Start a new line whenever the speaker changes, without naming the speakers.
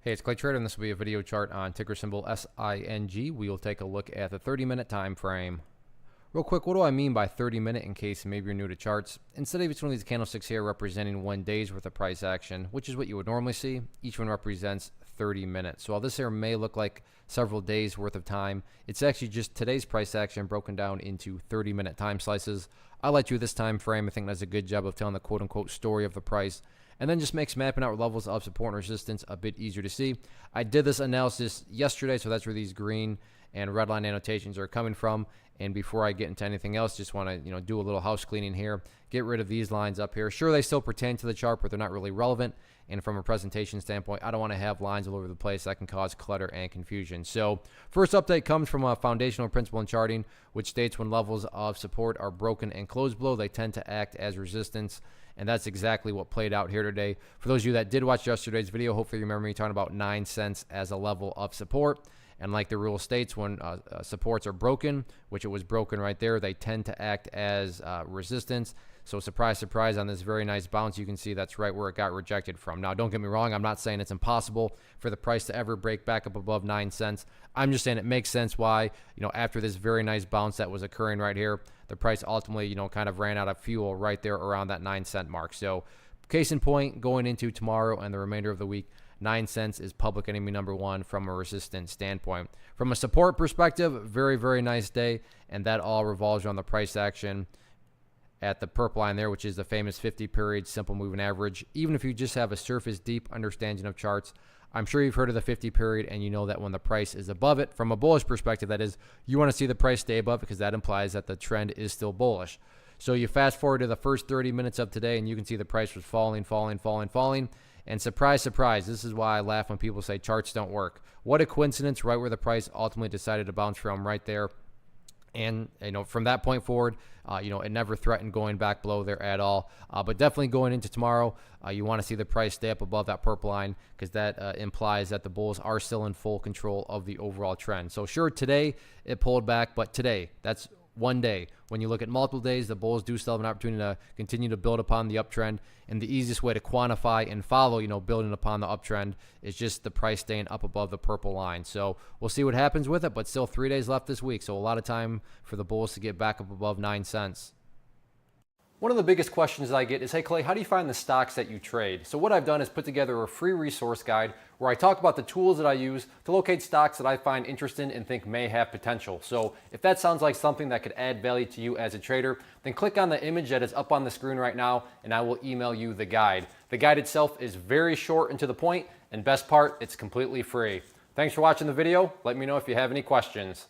Hey, it's Clay Trader, and this will be a video chart on ticker symbol SING. We will take a look at the 30-minute time frame. Real quick, what do I mean by 30-minute in case maybe you're new to charts? Instead of each one of these candlesticks here representing 1 day's worth of price action, which is what you would normally see, each one represents 30 minutes. So while this here may look like several days worth of time, it's actually just today's price action broken down into 30-minute time slices. I like to do this time frame. I think that's a good job of telling the quote-unquote story of the price, and then just makes mapping out levels of support and resistance a bit easier to see. I did this analysis yesterday, so that's where these green and red line annotations are coming from. And before I get into anything else, just want to do a little house cleaning here, get rid of these lines up here. Sure, they still pertain to the chart, but they're not really relevant. And from a presentation standpoint, I don't want to have lines all over the place that can cause clutter and confusion. So first update comes from a foundational principle in charting, which states when levels of support are broken and closed below, they tend to act as resistance. And that's exactly what played out here today. For those of you that did watch yesterday's video, hopefully you remember me talking about 9 cents as a level of support. And like the rule states, when supports are broken, which it was broken right there, they tend to act as resistance. So surprise, surprise, on this very nice bounce, you can see that's right where it got rejected from. Now, don't get me wrong. I'm not saying it's impossible for the price to ever break back up above 9 cents. I'm just saying it makes sense why, after this very nice bounce that was occurring right here, the price ultimately, kind of ran out of fuel right there around that 9 cent mark. So case in point, going into tomorrow and the remainder of the week, 9 cents is public enemy number one from a resistance standpoint. From a support perspective, very, very nice day, and that all revolves around the price action at the purple line there, which is the famous 50-period simple moving average. Even if you just have a surface deep understanding of charts, I'm sure you've heard of the 50-period, and you know that when the price is above it, from a bullish perspective, that is, you want to see the price stay above because that implies that the trend is still bullish. So you fast forward to the first 30 minutes of today, and you can see the price was falling, falling, falling, falling. And surprise, surprise, this is why I laugh when people say charts don't work. What a coincidence, right where the price ultimately decided to bounce from right there. And, from that point forward, it never threatened going back below there at all. But definitely going into tomorrow, you want to see the price stay up above that purple line because that implies that the bulls are still in full control of the overall trend. So sure, today it pulled back, but today, that's 1 day. When you look at multiple days, the bulls do still have an opportunity to continue to build upon the uptrend. And the easiest way to quantify and follow, building upon the uptrend is just the price staying up above the purple line. So we'll see what happens with it, but still 3 days left this week. So a lot of time for the bulls to get back up above 9 cents. One of the biggest questions that I get is, hey Clay, how do you find the stocks that you trade? So what I've done is put together a free resource guide where I talk about the tools that I use to locate stocks that I find interesting and think may have potential. So if that sounds like something that could add value to you as a trader, then click on the image that is up on the screen right now and I will email you the guide. The guide itself is very short and to the point, and best part, it's completely free. Thanks for watching the video. Let me know if you have any questions.